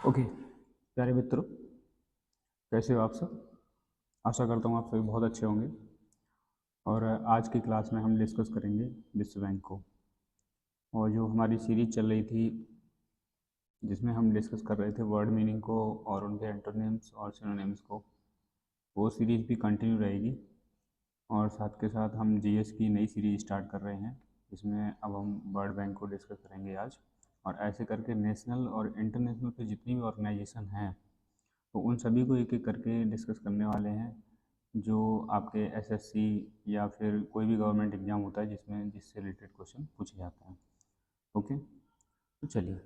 Okay प्यारे मित्रों, कैसे हो आप सब। आशा करता हूँ आप सभी बहुत अच्छे होंगे। और आज की क्लास में हम डिस्कस करेंगे विश्व बैंक को। और जो हमारी सीरीज चल रही थी जिसमें हम डिस्कस कर रहे थे वर्ड मीनिंग को और उनके एंटोनिम्स और सिनोनिम्स को, वो सीरीज भी कंटिन्यू रहेगी। और साथ के साथ हम जीएस की नई सीरीज स्टार्ट कर रहे हैं जिसमें अब हम वर्ल्ड बैंक को डिस्कस करेंगे आज। और ऐसे करके नेशनल और इंटरनेशनल पे जितनी भी ऑर्गेनाइजेशन हैं तो उन सभी को एक एक करके डिस्कस करने वाले हैं, जो आपके एसएससी या फिर कोई भी गवर्नमेंट एग्ज़ाम होता है जिससे रिलेटेड क्वेश्चन पूछे जाते हैं। ओके, तो चलिए,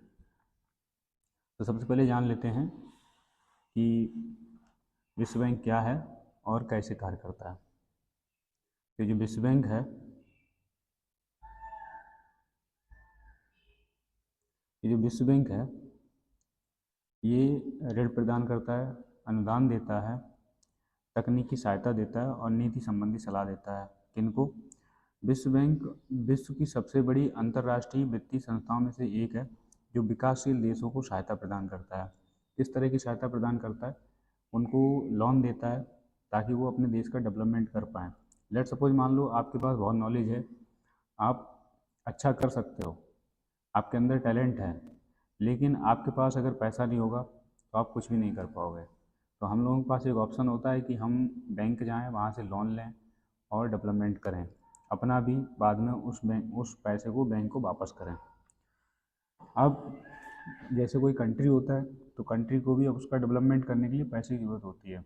तो सबसे पहले जान लेते हैं कि विश्व बैंक क्या है और कैसे कार्य करता है। तो जो विश्व बैंक है, ये जो विश्व बैंक है ये ऋण प्रदान करता है, अनुदान देता है, तकनीकी सहायता देता है और नीति संबंधी सलाह देता है। किनको? विश्व बैंक विश्व की सबसे बड़ी अंतर्राष्ट्रीय वित्तीय संस्थाओं में से एक है जो विकासशील देशों को सहायता प्रदान करता है। किस तरह की सहायता प्रदान करता है? उनको लोन देता है ताकि वो अपने देश का डेवलपमेंट कर पाएँ। लेट सपोज मान लो आपके पास बहुत नॉलेज है, आप अच्छा कर सकते हो, आपके अंदर टैलेंट है, लेकिन आपके पास अगर पैसा नहीं होगा तो आप कुछ भी नहीं कर पाओगे। तो हम लोगों के पास एक ऑप्शन होता है कि हम बैंक जाएं, वहाँ से लोन लें और डेवलपमेंट करें, अपना भी, बाद में उस पैसे को बैंक को वापस करें। अब जैसे कोई कंट्री होता है तो कंट्री को भी अब उसका डेवलपमेंट करने के लिए पैसे की ज़रूरत होती है।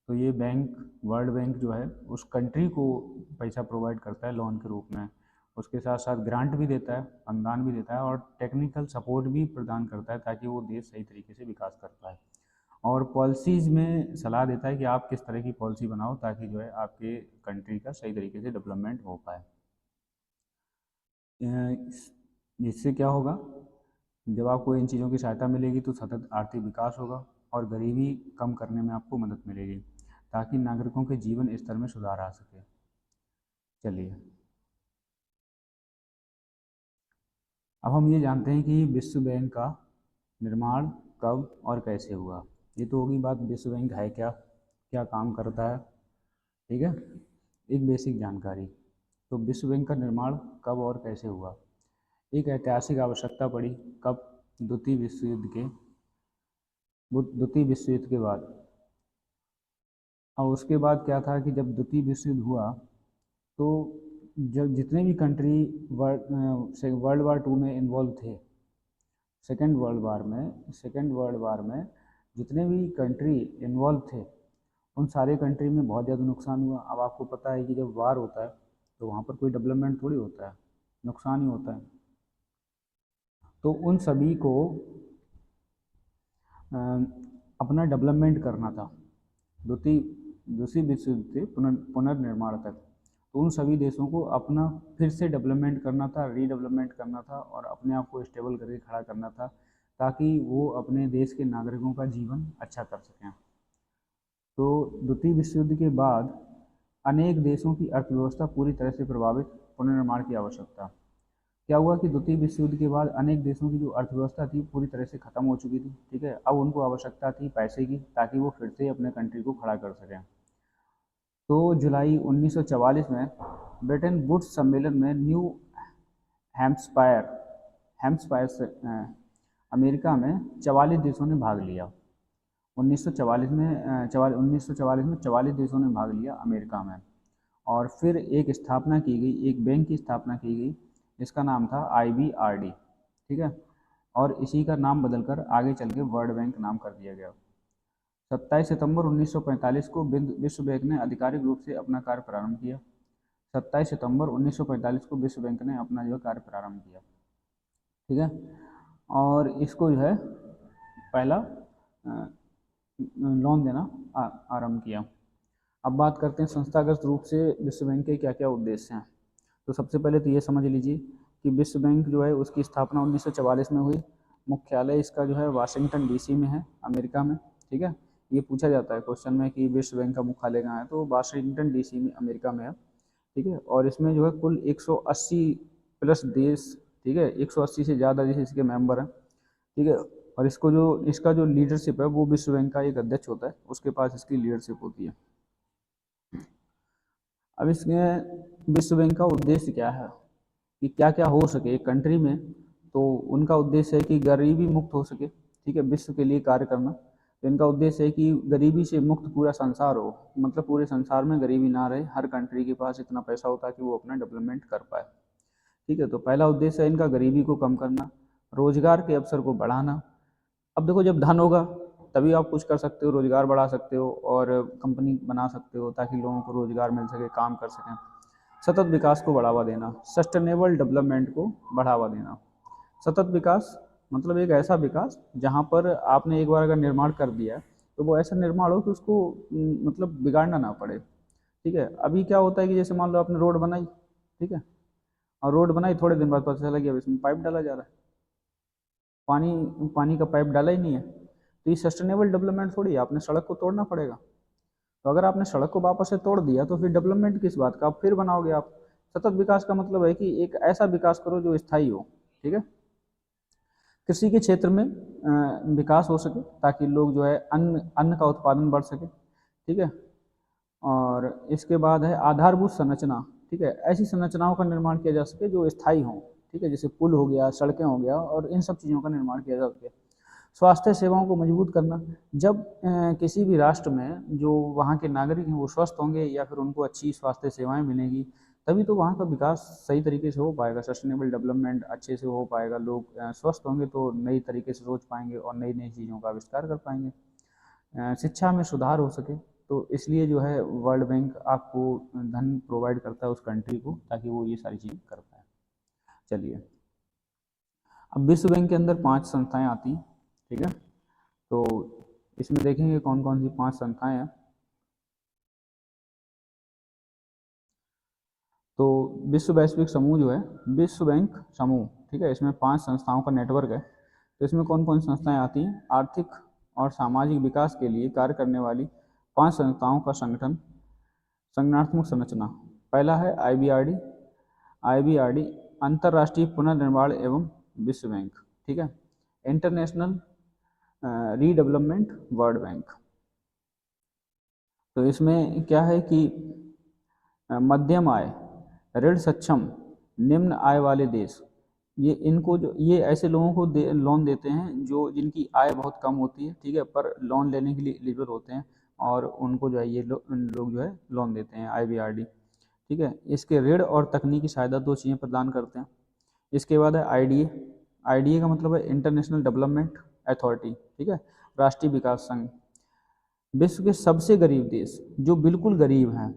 तो ये बैंक, वर्ल्ड बैंक जो है, उस कंट्री को पैसा प्रोवाइड करता है लोन के रूप में। उसके साथ साथ ग्रांट भी देता है, अनुदान भी देता है और टेक्निकल सपोर्ट भी प्रदान करता है ताकि वो देश सही तरीके से विकास कर पाए। और पॉलिसीज़ में सलाह देता है कि आप किस तरह की पॉलिसी बनाओ ताकि जो है आपके कंट्री का सही तरीके से डेवलपमेंट हो पाए। जिससे क्या होगा, जब आपको इन चीज़ों की सहायता मिलेगी तो सतत आर्थिक विकास होगा और गरीबी कम करने में आपको मदद मिलेगी ताकि नागरिकों के जीवन स्तर में सुधार आ सके। चलिए, अब हम ये जानते हैं कि विश्व बैंक का निर्माण कब और कैसे हुआ। ये तो होगी बात, विश्व बैंक है क्या, क्या काम करता है, ठीक है, एक बेसिक जानकारी। तो विश्व बैंक का निर्माण कब और कैसे हुआ? एक ऐतिहासिक आवश्यकता पड़ी। कब? द्वितीय विश्व युद्ध के बाद। और उसके बाद क्या था कि जब द्वितीय विश्व युद्ध हुआ तो जब जितने भी कंट्री वर्ल्ड वार टू में इन्वॉल्व थे, सेकेंड वर्ल्ड वार में जितने भी कंट्री इन्वॉल्व थे उन सारे कंट्री में बहुत ज़्यादा नुकसान हुआ। अब आपको पता है कि जब वार होता है तो वहाँ पर कोई डेवलपमेंट थोड़ी होता है, नुकसान ही होता है। तो उन सभी को अपना डेवलपमेंट करना था दूसरी विश्व युद्ध के पुनर्निर्माण तक। तो उन सभी देशों को अपना फिर से डेवलपमेंट करना था, रीडेवलपमेंट करना था और अपने आप को स्टेबल करके खड़ा करना था ताकि वो अपने देश के नागरिकों का जीवन अच्छा कर सकें। तो द्वितीय विश्व युद्ध के बाद अनेक देशों की अर्थव्यवस्था पूरी तरह से प्रभावित, पुनर्निर्माण की आवश्यकता। क्या हुआ कि द्वितीय विश्व युद्ध के बाद अनेक देशों की जो अर्थव्यवस्था थी पूरी तरह से ख़त्म हो चुकी थी, ठीक है। अब उनको आवश्यकता थी पैसे की ताकि वो फिर से अपने कंट्री को खड़ा कर सकें। तो जुलाई 1944 में ब्रिटेन वुड्स सम्मेलन में न्यू हैम्पशायर हैम्पशायर से अमेरिका में 44 देशों ने भाग लिया। 1944 में 44 देशों ने भाग लिया अमेरिका में। और फिर एक स्थापना की गई, एक बैंक की स्थापना की गई जिसका नाम था IBRD, ठीक है। और इसी का नाम बदलकर आगे चल के वर्ल्ड बैंक नाम कर दिया गया। 27 सितंबर 1945 को विश्व बैंक ने आधिकारिक रूप से अपना कार्य प्रारंभ किया। 27 सितंबर 1945 को विश्व बैंक ने अपना जो कार्य प्रारंभ किया, ठीक है। और इसको जो है पहला लोन देना आरंभ किया। अब बात करते हैं संस्थागत रूप से विश्व बैंक के क्या क्या उद्देश्य हैं। तो सबसे पहले तो ये समझ लीजिए कि विश्व बैंक जो है उसकी स्थापना 1944 में हुई। मुख्यालय इसका जो है वाशिंगटन DC में है, अमेरिका में, ठीक है। ये पूछा जाता है क्वेश्चन में कि विश्व बैंक का मुख्यालय कहाँ है, तो वाशिंगटन DC में, अमेरिका में है, ठीक है। और इसमें जो है कुल 180 प्लस देश, ठीक है, 180 से ज़्यादा देश इसके मेंबर हैं, ठीक है। और इसका जो लीडरशिप है वो विश्व बैंक का एक अध्यक्ष होता है, उसके पास इसकी लीडरशिप होती है। अब इसमें विश्व बैंक का उद्देश्य क्या है कि क्या क्या हो सके एक कंट्री में, तो उनका उद्देश्य है कि गरीबी मुक्त हो सके, ठीक है, विश्व के लिए कार्य करना। तो इनका उद्देश्य है कि गरीबी से मुक्त पूरा संसार हो, मतलब पूरे संसार में गरीबी ना रहे, हर कंट्री के पास इतना पैसा होता है कि वो अपना डेवलपमेंट कर पाए, ठीक है। तो पहला उद्देश्य है इनका गरीबी को कम करना, रोजगार के अवसर को बढ़ाना। अब देखो, जब धन होगा तभी आप कुछ कर सकते हो, रोजगार बढ़ा सकते हो और कंपनी बना सकते हो ताकि लोगों को रोजगार मिल सके, काम कर सकें। सतत विकास को बढ़ावा देना, सस्टेनेबल डेवलपमेंट को बढ़ावा देना। सतत विकास मतलब एक ऐसा विकास जहाँ पर आपने एक बार अगर निर्माण कर दिया तो वो ऐसा निर्माण हो कि उसको मतलब बिगाड़ना ना पड़े, ठीक है। अभी क्या होता है कि जैसे मान लो आपने रोड बनाई, ठीक है, और रोड बनाई, थोड़े दिन बाद पता चला कि अब इसमें पाइप डाला जा रहा है, पानी पानी का पाइप डाला ही नहीं है। तो ये सस्टेनेबल डेवलपमेंट थोड़ी है, आपने सड़क को तोड़ना पड़ेगा। तो अगर आपने सड़क को वापस से तोड़ दिया तो फिर डेवलपमेंट किस बात का आप फिर बनाओगे आप। सतत विकास का मतलब है कि एक ऐसा विकास करो जो स्थायी हो, ठीक है। कृषि के क्षेत्र में विकास हो सके ताकि लोग जो है अन्न अन्न का उत्पादन बढ़ सके, ठीक है। और इसके बाद है आधारभूत संरचना, ठीक है, ऐसी संरचनाओं का निर्माण किया जा सके जो स्थायी हों, ठीक है, जैसे पुल हो गया, सड़कें हो गया, और इन सब चीज़ों का निर्माण किया जा सके। स्वास्थ्य सेवाओं को मजबूत करना, जब किसी भी राष्ट्र में जो वहाँ के नागरिक हैं वो स्वस्थ होंगे या फिर उनको अच्छी स्वास्थ्य सेवाएं मिलेंगी, तभी तो वहाँ का विकास सही तरीके से हो पाएगा, सस्टेनेबल डेवलपमेंट अच्छे से हो पाएगा। लोग स्वस्थ होंगे तो नई तरीके से सोच पाएंगे और नई नई चीज़ों का आविष्कार कर पाएंगे। शिक्षा में सुधार हो सके, तो इसलिए जो है वर्ल्ड बैंक आपको धन प्रोवाइड करता है उस कंट्री को ताकि वो ये सारी चीज़ें कर पाए। चलिए, अब विश्व बैंक के अंदर 5 संस्थाएं आती हैं, ठीक है। तो इसमें देखेंगे कौन कौन सी 5 संस्थाएं हैं। तो विश्व वैश्विक समूह जो है, विश्व बैंक समूह, ठीक है, इसमें 5 संस्थाओं का नेटवर्क है। तो इसमें कौन कौन सी संस्थाएं आती हैं? आर्थिक और सामाजिक विकास के लिए कार्य करने वाली 5 संस्थाओं का संगठन, संगठनात्मक संरचना। पहला है आईबीआरडी, आईबीआरडी अंतर्राष्ट्रीय पुनर्निर्माण एवं विश्व बैंक, ठीक है। International redevelopment world bank. तो इसमें क्या है कि मध्यम आय, ऋण सक्षम, निम्न आय वाले देश, ये इनको जो ये ऐसे लोगों को लोन देते हैं जो जिनकी आय बहुत कम होती है, ठीक है, पर लोन लेने के लिए एलिजिबल होते हैं, और उनको जो है ये लोग जो है लोन देते हैं, आईबीआरडी, ठीक है। इसके ऋण और तकनीकी सहायता 2 चीज़ें प्रदान करते हैं। इसके बाद है आईडीए, आईडीए का मतलब है इंटरनेशनल डेवलपमेंट अथॉरिटी, ठीक है, राष्ट्रीय विकास संघ। विश्व के सबसे गरीब देश जो बिल्कुल गरीब हैं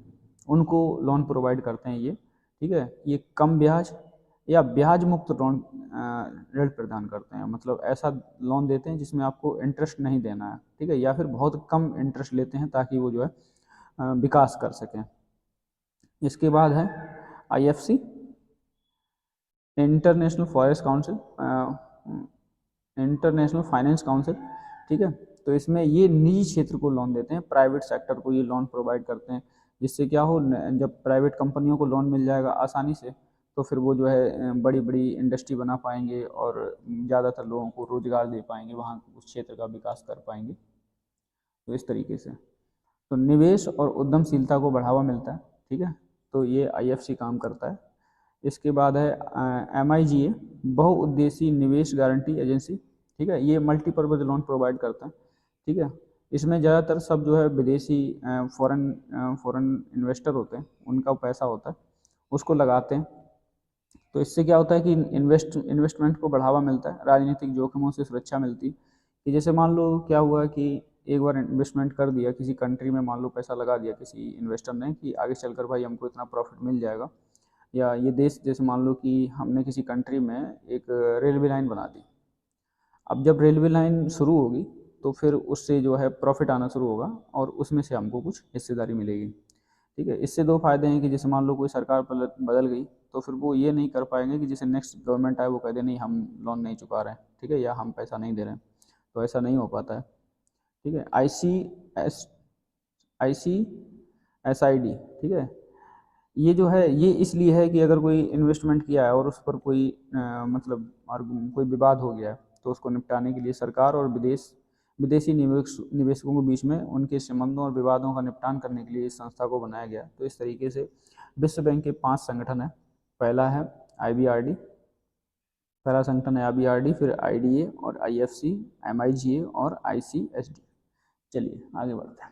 उनको लोन प्रोवाइड करते हैं ये, ठीक है। ये कम ब्याज या ब्याज मुक्त लोन ऋण प्रदान करते हैं, मतलब ऐसा लोन देते हैं जिसमें आपको इंटरेस्ट नहीं देना है, ठीक है, या फिर बहुत कम इंटरेस्ट लेते हैं ताकि वो जो है विकास कर सकें। इसके बाद है IFC, international forest council, international finance council, ठीक है। तो इसमें ये निजी क्षेत्र को लोन देते हैं, प्राइवेट सेक्टर को ये लोन प्रोवाइड करते हैं, जिससे क्या हो, जब प्राइवेट कंपनियों को लोन मिल जाएगा आसानी से तो फिर वो जो है बड़ी बड़ी इंडस्ट्री बना पाएंगे और ज़्यादातर लोगों को रोजगार दे पाएंगे, वहाँ उस क्षेत्र का विकास कर पाएंगे। तो इस तरीके से तो निवेश और उद्यमशीलता को बढ़ावा मिलता है, ठीक है। तो ये आईएफसी काम करता है। इसके बाद है एमआईजीए, बहुउद्देशीय निवेश गारंटी एजेंसी, ठीक है, ये मल्टीपर्पज लोन प्रोवाइड करता है, ठीक है। इसमें ज़्यादातर सब जो है विदेशी फॉरेन इन्वेस्टर होते हैं, उनका पैसा होता है, उसको लगाते हैं। तो इससे क्या होता है कि इन्वेस्टमेंट को बढ़ावा मिलता है, राजनीतिक जोखिमों से सुरक्षा मिलती है। कि जैसे मान लो क्या हुआ कि एक बार इन्वेस्टमेंट कर दिया किसी कंट्री में, मान लो पैसा लगा दिया किसी इन्वेस्टर ने कि आगे चलकर भाई हमको इतना प्रॉफिट मिल जाएगा, या ये देश, जैसे मान लो कि हमने किसी कंट्री में एक रेलवे लाइन बना दी। अब जब रेलवे लाइन शुरू होगी तो फिर उससे जो है प्रॉफिट आना शुरू होगा और उसमें से हमको कुछ हिस्सेदारी मिलेगी, ठीक है। इससे 2 फायदे हैं कि जैसे मान लो कोई सरकार बदल गई तो फिर वो ये नहीं कर पाएंगे कि जैसे नेक्स्ट गवर्नमेंट आए वो कह दे नहीं हम लोन नहीं चुका रहे हैं, ठीक है, या हम पैसा नहीं दे रहे हैं, तो ऐसा नहीं हो पाता है, ठीक है। ICSID, ठीक है, ये जो है ये इसलिए है कि अगर कोई इन्वेस्टमेंट किया है और उस पर कोई मतलब कोई विवाद हो गया है तो उसको निपटाने के लिए सरकार और विदेशी निवेशकों के बीच में उनके संबंधों और विवादों का निपटान करने के लिए इस संस्था को बनाया गया। तो इस तरीके से विश्व बैंक के 5 संगठन हैं। पहला है IBRD, पहला संगठन है IBRD, फिर IDA और IFC, MIGA और ICSD। चलिए आगे बढ़ते हैं।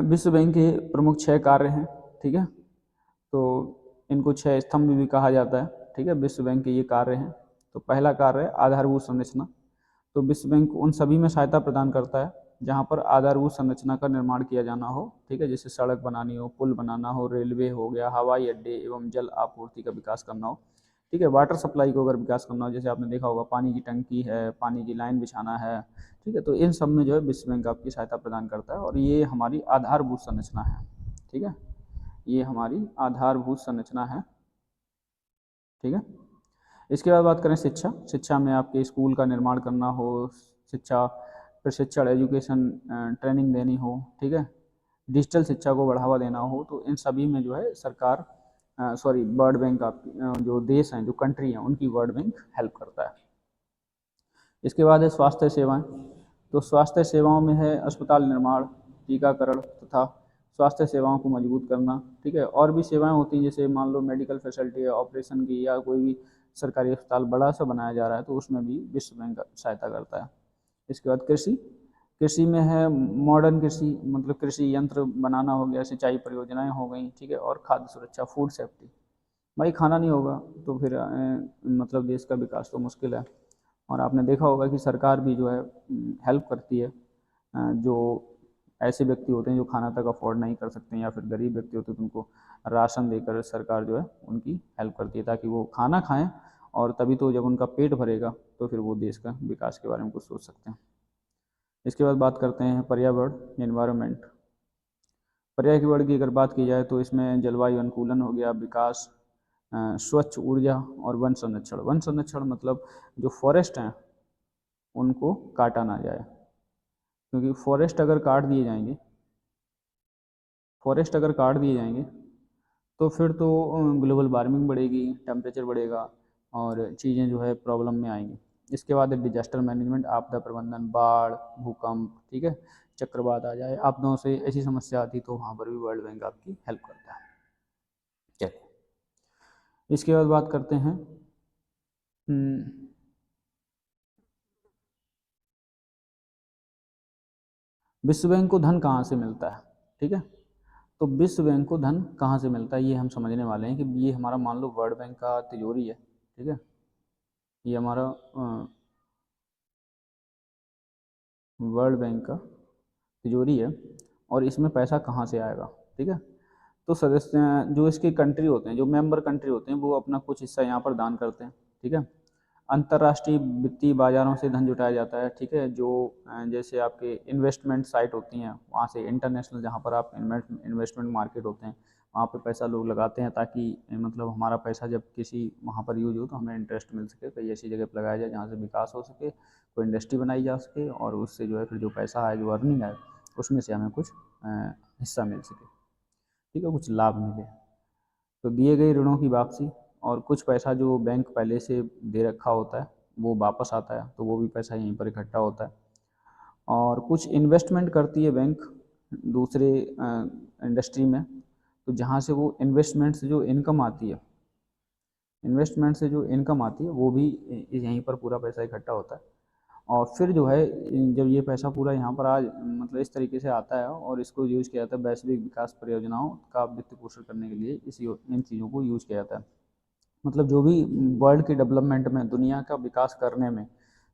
विश्व बैंक के प्रमुख 6 कार्य हैं, ठीक है। तो इनको 6 स्तंभ भी कहा जाता है, ठीक है। विश्व बैंक के ये कार्य हैं। तो पहला कार्य है आधारभूत संरचना। तो विश्व बैंक उन सभी में सहायता प्रदान करता है जहाँ पर आधारभूत संरचना का निर्माण किया जाना हो, ठीक है। जैसे सड़क बनानी हो, पुल बनाना हो, रेलवे हो गया, हवाई अड्डे एवं जल आपूर्ति का विकास करना हो, ठीक है। वाटर सप्लाई को अगर विकास करना हो, जैसे आपने देखा होगा पानी की टंकी है, पानी की लाइन बिछाना है, ठीक है। तो इन सब में जो है विश्व बैंक आपकी सहायता प्रदान करता है और ये हमारी आधारभूत संरचना है, ठीक है। ये हमारी आधारभूत संरचना है, ठीक है। इसके बाद बात करें शिक्षा में आपके स्कूल का निर्माण करना हो, शिक्षा प्रशिक्षण एजुकेशन ट्रेनिंग देनी हो, ठीक है, डिजिटल शिक्षा को बढ़ावा देना हो, तो इन सभी में जो है सरकार वर्ल्ड बैंक आपकी जो देश हैं, जो कंट्री हैं, उनकी वर्ल्ड बैंक हेल्प करता है। इसके बाद है स्वास्थ्य सेवाएं। तो स्वास्थ्य सेवाओं में है अस्पताल निर्माण, टीकाकरण तथा स्वास्थ्य सेवाओं को मजबूत करना, ठीक है। और भी सेवाएं होती हैं, जैसे मान लो मेडिकल फैसिलिटी है, ऑपरेशन की, या कोई भी सरकारी अस्पताल बड़ा सा बनाया जा रहा है, तो उसमें भी विश्व बैंक सहायता करता है। इसके बाद कृषि में है मॉडर्न कृषि, मतलब कृषि यंत्र बनाना हो गया, सिंचाई परियोजनाएं हो गई, ठीक है। और खाद्य सुरक्षा, फूड सेफ्टी। भाई खाना नहीं होगा तो फिर मतलब देश का विकास तो मुश्किल है। और आपने देखा होगा कि सरकार भी जो है हेल्प करती है, जो ऐसे व्यक्ति होते हैं जो खाना तक अफोर्ड नहीं कर सकते हैं, या फिर गरीब व्यक्ति होते हैं, तो उनको राशन देकर सरकार जो है उनकी हेल्प करती है, ताकि वो खाना खाएं, और तभी तो जब उनका पेट भरेगा तो फिर वो देश का विकास के बारे में कुछ सोच सकते हैं। इसके बाद बात करते हैं पर्यावरण, एनवायरनमेंट। पर्यावरण की अगर बात की जाए तो इसमें जलवायु अनुकूलन हो गया, विकास, स्वच्छ ऊर्जा और वन संरक्षण। वन संरक्षण मतलब जो फॉरेस्ट हैं उनको काटा ना जाए, क्योंकि फॉरेस्ट अगर काट दिए जाएंगे तो फिर तो ग्लोबल वार्मिंग बढ़ेगी, टेम्परेचर बढ़ेगा और चीज़ें जो है प्रॉब्लम में आएंगी। इसके बाद है डिजास्टर मैनेजमेंट, आपदा प्रबंधन, बाढ़, भूकंप, ठीक है, चक्रवात आ जाए, आपदाओं से ऐसी समस्या आती तो वहाँ पर भी वर्ल्ड बैंक आपकी हेल्प करता है। चलिए इसके बाद बात करते हैं विश्व बैंक को धन कहाँ से मिलता है, ठीक है। तो विश्व बैंक को धन कहाँ से मिलता है ये हम समझने वाले हैं कि ये हमारा मान लो वर्ल्ड बैंक का तिजोरी है, ठीक है। ये हमारा वर्ल्ड बैंक का तिजोरी है और इसमें पैसा कहाँ से आएगा, ठीक है। तो सदस्य जो इसके कंट्री होते हैं, जो मेंबर कंट्री होते हैं, वो अपना कुछ हिस्सा यहाँ पर दान करते हैं, ठीक है। अंतर्राष्ट्रीय वित्तीय बाजारों से धन जुटाया जाता है, ठीक है। जो जैसे आपके इन्वेस्टमेंट साइट होती हैं, वहाँ से इंटरनेशनल, जहाँ पर आप इन्वेस्टमेंट मार्केट होते हैं, वहाँ पे पैसा लोग लगाते हैं, ताकि मतलब हमारा पैसा जब किसी वहाँ पर यूज हो तो हमें इंटरेस्ट मिल सके। कई ऐसी जगह पर लगाया जाए जहाँ से विकास हो सके, कोई इंडस्ट्री बनाई जा सके, और उससे जो है फिर जो पैसा आए, जो अर्निंग आए, उसमें से हमें कुछ हिस्सा मिल सके, ठीक है, कुछ लाभ मिले। तो दिए गए ऋणों की वापसी, और कुछ पैसा जो बैंक पहले से दे रखा होता है वो वापस आता है, तो वो भी पैसा यहीं पर इकट्ठा होता है। और कुछ इन्वेस्टमेंट करती है बैंक दूसरे इंडस्ट्री में, तो जहाँ से वो इन्वेस्टमेंट से जो इनकम आती है, वो भी यहीं पर पूरा पैसा इकट्ठा होता है। और फिर जो है जब ये पैसा पूरा यहाँ पर आज मतलब इस तरीके से आता है और इसको यूज़ किया जाता है वैश्विक विकास परियोजनाओं का वित्त पोषण करने के लिए, इन चीज़ों को यूज़ किया जाता है। मतलब जो भी वर्ल्ड की डेवलपमेंट में, दुनिया का विकास करने में,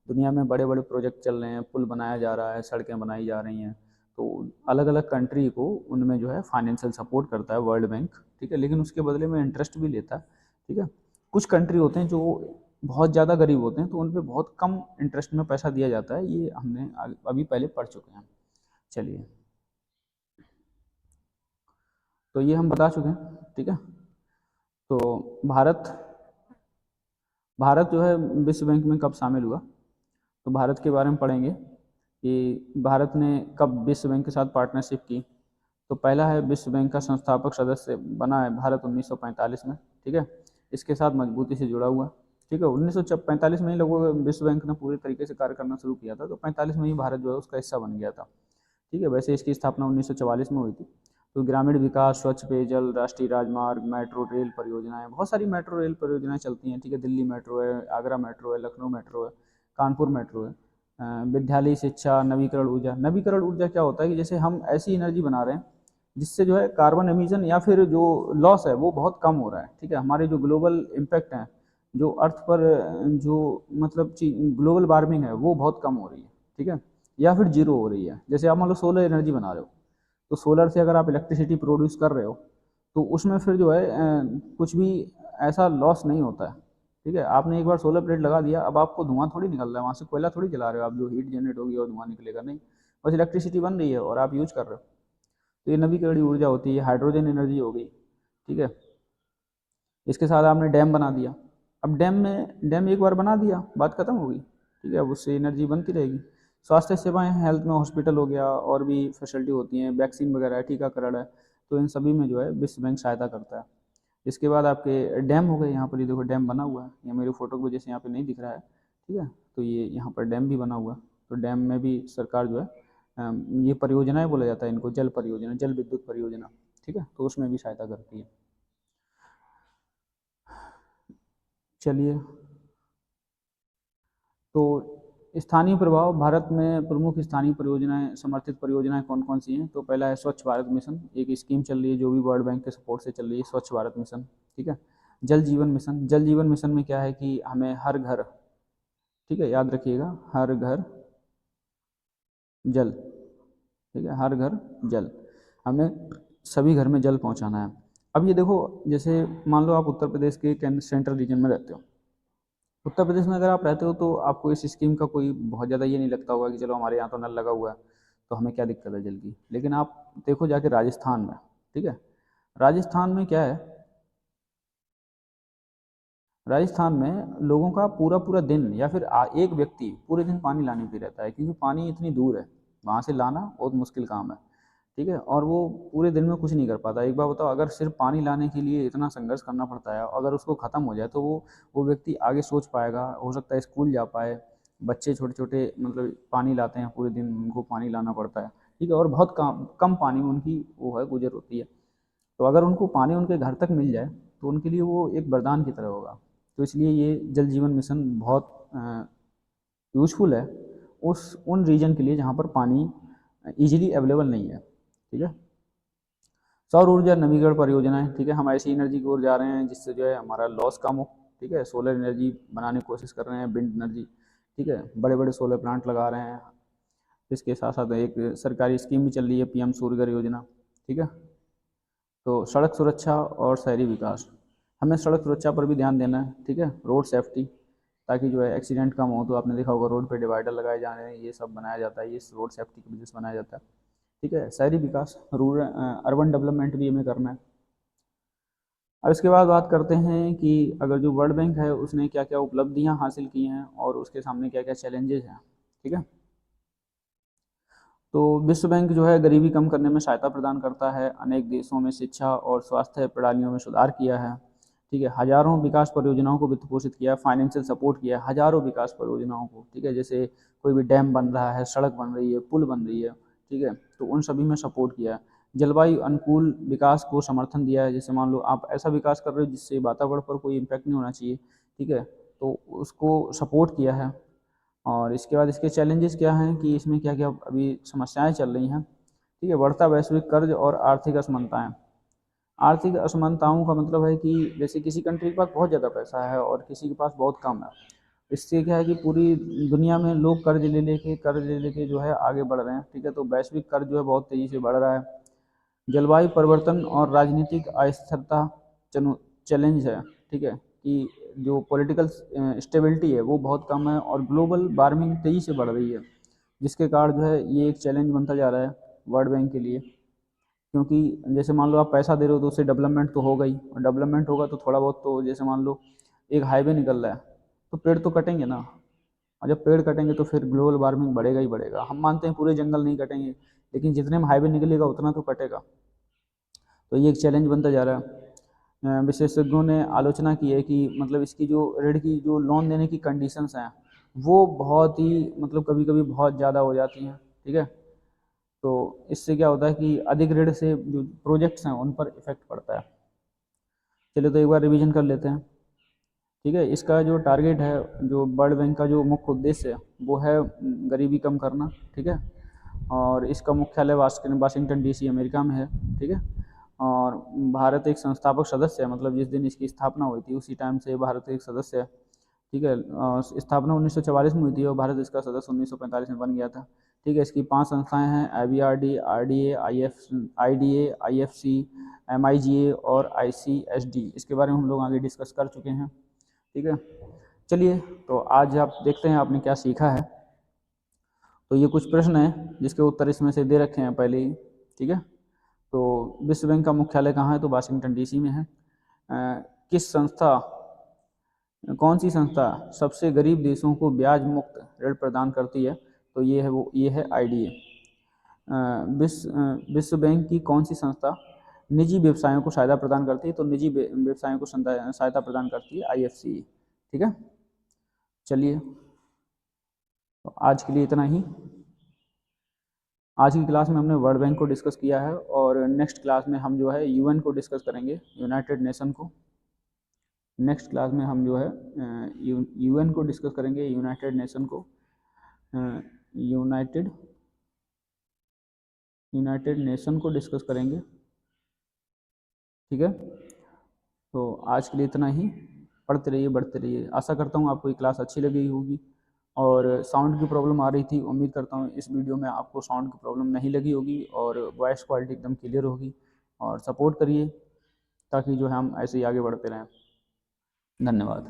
दुनिया में बड़े बड़े प्रोजेक्ट चल रहे हैं, पुल बनाया जा रहा है, सड़कें बनाई जा रही हैं, तो अलग अलग कंट्री को उनमें जो है फाइनेंशियल सपोर्ट करता है वर्ल्ड बैंक, ठीक है। लेकिन उसके बदले में इंटरेस्ट भी लेता है, ठीक है। कुछ कंट्री होते हैं जो बहुत ज़्यादा गरीब होते हैं, तो उन पर बहुत कम इंटरेस्ट में पैसा दिया जाता है, ये हमने अभी पहले पढ़ चुके हैं। चलिए, तो ये हम बता चुके हैं, ठीक है। तो भारत जो है विश्व बैंक में कब शामिल हुआ, तो भारत के बारे में पढ़ेंगे कि भारत ने कब विश्व बैंक के साथ पार्टनरशिप की। तो पहला है विश्व बैंक का संस्थापक सदस्य बना है भारत 1945 में, ठीक है। इसके साथ मजबूती से जुड़ा हुआ। ठीक है। 1945 में ही लगभग विश्व बैंक ने पूरे तरीके से कार्य करना शुरू किया था, तो 45 में ही भारत जो है उसका हिस्सा बन गया था। ठीक है। वैसे इसकी स्थापना 1944 में हुई थी। तो ग्रामीण विकास, स्वच्छ पेयजल, राष्ट्रीय राजमार्ग, मेट्रो रेल परियोजनाएं, बहुत सारी मेट्रो रेल परियोजनाएं चलती हैं। ठीक है। दिल्ली मेट्रो है, आगरा मेट्रो है, लखनऊ मेट्रो है, कानपुर मेट्रो है। विद्यालय शिक्षा, नवीकरण ऊर्जा। नवीकरण ऊर्जा क्या होता है कि जैसे हम ऐसी एनर्जी बना रहे हैं जिससे जो है कार्बन एमिशन या फिर जो लॉस है वो बहुत कम हो रहा है। ठीक है। हमारे जो ग्लोबल इम्पैक्ट हैं, जो अर्थ पर जो मतलब ग्लोबल वार्मिंग है वो बहुत कम हो रही है। ठीक है। या फिर जीरो हो रही है। जैसे आप मान लो सोलर एनर्जी बना रहे हो, तो सोलर से अगर आप इलेक्ट्रिसिटी प्रोड्यूस कर रहे हो तो उसमें फिर जो है कुछ भी ऐसा लॉस नहीं होता है। ठीक है। आपने एक बार सोलर प्लेट लगा दिया, अब आपको धुआं थोड़ी निकल रहा है, वहाँ से कोयला थोड़ी जला रहे हो आप, जो हीट जनरेट होगी और धुआं निकलेगा नहीं, बस इलेक्ट्रिसिटी बन रही है और आप यूज कर रहे हो। तो ये नवीकरणीय ऊर्जा होती है। हाइड्रोजन एनर्जी हो गई। ठीक है। इसके साथ आपने डैम बना दिया। अब डैम एक बार बना दिया, बात खत्म हो गई। ठीक है। अब उससे एनर्जी बनती रहेगी। स्वास्थ्य सेवाएं, हेल्थ में हॉस्पिटल हो गया और भी फैसिलिटी होती हैं, वैक्सीन वगैरह है, टीकाकरण है, तो इन सभी में जो है विश्व बैंक सहायता करता है। इसके बाद आपके डैम हो गए। यहाँ पर ये देखो डैम बना हुआ है, ये मेरी फोटो की वजह से यहाँ पे नहीं दिख रहा है। ठीक है। तो ये यहाँ पर डैम भी बना हुआ है। तो डैम में भी सरकार जो है ये परियोजनाएं बोला जाता है इनको, जल परियोजना, जल विद्युत परियोजना। ठीक है। तो उसमें भी सहायता करती है। चलिए, तो स्थानीय प्रभाव, भारत में प्रमुख स्थानीय परियोजनाएं, समर्थित परियोजनाएं कौन कौन सी हैं? तो पहला है स्वच्छ भारत मिशन, एक स्कीम चल रही है जो भी वर्ल्ड बैंक के सपोर्ट से चल रही है, स्वच्छ भारत मिशन। ठीक है। जल जीवन मिशन, जल जीवन मिशन में क्या है कि हमें हर घर, ठीक है, याद रखिएगा, हर घर जल। ठीक है। हर घर जल, हमें सभी घर में जल पहुंचाना है। अब ये देखो, जैसे मान लो आप उत्तर प्रदेश के केंद्र सेंट्रल रीजन में रहते हो। उत्तर प्रदेश में अगर आप रहते हो तो आपको इस स्कीम का कोई बहुत ज़्यादा ये नहीं लगता होगा कि चलो हमारे यहाँ तो नल लगा हुआ है तो हमें क्या दिक्कत है जल की। लेकिन आप देखो जाके राजस्थान में, ठीक है, राजस्थान में क्या है, राजस्थान में लोगों का पूरा पूरा दिन या फिर एक व्यक्ति पूरे दिन पानी लाने पे रहता है, क्योंकि पानी इतनी दूर है, वहाँ से लाना बहुत मुश्किल काम है। ठीक है। और वो पूरे दिन में कुछ नहीं कर पाता। एक बार बताओ, अगर सिर्फ पानी लाने के लिए इतना संघर्ष करना पड़ता है, अगर उसको ख़त्म हो जाए तो वो व्यक्ति आगे सोच पाएगा, हो सकता है स्कूल जा पाए। बच्चे छोटे छोटे मतलब पानी लाते हैं पूरे दिन, उनको पानी लाना पड़ता है। ठीक है। और बहुत कम कम पानी में उनकी वो है गुजर होती है। तो अगर उनको पानी उनके घर तक मिल जाए तो उनके लिए वो एक वरदान की तरह होगा। तो इसलिए ये जल जीवन मिशन बहुत यूजफुल है उस उन रीजन के लिए जहाँ पर पानी इजीली अवेलेबल नहीं है। ठीक है। सौर ऊर्जा नवीकरण परियोजनाएं, ठीक है, हम ऐसी एनर्जी की ओर जा रहे हैं जिससे जो है हमारा लॉस कम हो। ठीक है। सोलर एनर्जी बनाने की कोशिश कर रहे हैं, विंड एनर्जी। ठीक है। बड़े बड़े सोलर प्लांट लगा रहे हैं। इसके साथ साथ एक सरकारी स्कीम भी चल रही है, पीएम सूर्यघर योजना। ठीक है। तो सड़क सुरक्षा और शहरी विकास, हमें सड़क सुरक्षा पर भी ध्यान देना है। ठीक है। रोड सेफ्टी, ताकि जो है एक्सीडेंट कम हो। तो आपने देखा होगा रोड पे डिवाइडर लगाए जा रहे हैं, ये सब बनाया जाता है, ये रोड सेफ्टी की वजह से बनाया जाता है। ठीक है। शहरी विकास, रूरल अर्बन डेवलपमेंट भी हमें करना है। अब इसके बाद बात करते हैं कि अगर जो वर्ल्ड बैंक है उसने क्या क्या उपलब्धियां हासिल की हैं और उसके सामने क्या क्या चैलेंजेस हैं। ठीक है। तो विश्व बैंक जो है गरीबी कम करने में सहायता प्रदान करता है, अनेक देशों में शिक्षा और स्वास्थ्य प्रणालियों में सुधार किया है। ठीक है। हजारों विकास परियोजनाओं को वित्त पोषित किया, फाइनेंशियल सपोर्ट किया हजारों विकास परियोजनाओं को। ठीक है। जैसे कोई भी डैम बन रहा है, सड़क बन रही है, पुल बन रही है। ठीक है। तो उन सभी में सपोर्ट किया है। जलवायु अनुकूल विकास को समर्थन दिया है। जैसे मान लो आप ऐसा विकास कर रहे हो जिससे वातावरण पर कोई इम्पैक्ट नहीं होना चाहिए। ठीक है। तो उसको सपोर्ट किया है। और इसके बाद इसके चैलेंजेस क्या हैं कि इसमें क्या क्या अभी समस्याएं चल रही हैं। ठीक है। बढ़ता वैश्विक कर्ज और आर्थिक असमानताएं। आर्थिक असमानताओं का मतलब है कि जैसे किसी कंट्री के पास बहुत ज़्यादा पैसा है और किसी के पास बहुत कम है। इससे क्या है कि पूरी दुनिया में लोग कर्ज ले लेके जो है आगे बढ़ रहे हैं। ठीक है। तो वैश्विक कर्ज जो है बहुत तेज़ी से बढ़ रहा है। जलवायु परिवर्तन और राजनीतिक अस्थिरता चैलेंज है। ठीक है। कि जो पॉलिटिकल स्टेबिलिटी है वो बहुत कम है और ग्लोबल वार्मिंग तेज़ी से बढ़ रही है, जिसके कारण जो है ये एक चैलेंज बनता जा रहा है वर्ल्ड बैंक के लिए। क्योंकि जैसे मान लो आप पैसा दे रहे हो तो उससे डेवलपमेंट तो होगा ही, और डेवलपमेंट होगा तो थोड़ा बहुत तो, जैसे मान लो एक हाईवे निकल रहा है तो पेड़ तो कटेंगे ना। और जब पेड़ कटेंगे तो फिर ग्लोबल वार्मिंग बढ़ेगा ही बढ़ेगा। हम मानते हैं पूरे जंगल नहीं कटेंगे, लेकिन जितने में हाईवे निकलेगा उतना तो कटेगा। तो ये एक चैलेंज बनता जा रहा है। विशेषज्ञों ने आलोचना की है कि मतलब इसकी जो ऋण की जो लोन देने की कंडीशंस हैं वो बहुत ही मतलब कभी कभी बहुत ज़्यादा हो जाती हैं, ठीक है। तो इससे क्या होता है कि अधिक ऋण से जो प्रोजेक्ट्स हैं उन पर इफेक्ट पड़ता है। चलिए तो एक बार रिवीजन कर लेते हैं, ठीक है। इसका जो टारगेट है, जो वर्ल्ड बैंक का जो मुख्य उद्देश्य है वो है गरीबी कम करना, ठीक है। और इसका मुख्यालय वाशिंगटन डीसी अमेरिका में है, ठीक है। और भारत एक संस्थापक सदस्य है, मतलब जिस दिन इसकी स्थापना हुई थी उसी टाइम से भारत एक सदस्य है, ठीक है। स्थापना 1944 में हुई थी और भारत इसका सदस्य 1945 में बन गया था, ठीक है। इसकी 5 संस्थाएं हैं, IBRD, RDA, IDA, IFC, MIGA और ICSD। इसके बारे में हम लोग आगे डिस्कस कर चुके हैं, ठीक है। चलिए तो आज आप देखते हैं आपने क्या सीखा है। तो ये कुछ प्रश्न हैं जिसके उत्तर इसमें से दे रखे हैं पहले ही, ठीक है। तो विश्व बैंक का मुख्यालय कहाँ है, तो वाशिंगटन डीसी में है। किस संस्था कौन सी संस्था सबसे गरीब देशों को ब्याज मुक्त ऋण प्रदान करती है, तो ये है IDA। विश्व बैंक की कौन सी संस्था निजी व्यवसायों को सहायता प्रदान करती है, तो निजी व्यवसायों को सहायता प्रदान करती है IFC, ठीक है। चलिए तो आज के लिए इतना ही। आज की क्लास में हमने वर्ल्ड बैंक को डिस्कस किया है और नेक्स्ट क्लास में हम जो है UN को डिस्कस करेंगे, यूनाइटेड नेशन को। नेक्स्ट क्लास में हम जो है UN को डिस्कस करेंगे, यूनाइटेड नेशन को, यूनाइटेड नेशन को डिस्कस करेंगे, ठीक है। तो आज के लिए इतना ही। पढ़ते रहिए, बढ़ते रहिए। आशा करता हूँ आपको ये क्लास अच्छी लगी होगी। और साउंड की प्रॉब्लम आ रही थी, उम्मीद करता हूँ इस वीडियो में आपको साउंड की प्रॉब्लम नहीं लगी होगी और वॉइस क्वालिटी एकदम क्लियर होगी। और सपोर्ट करिए ताकि जो है हम ऐसे ही आगे बढ़ते रहें। धन्यवाद।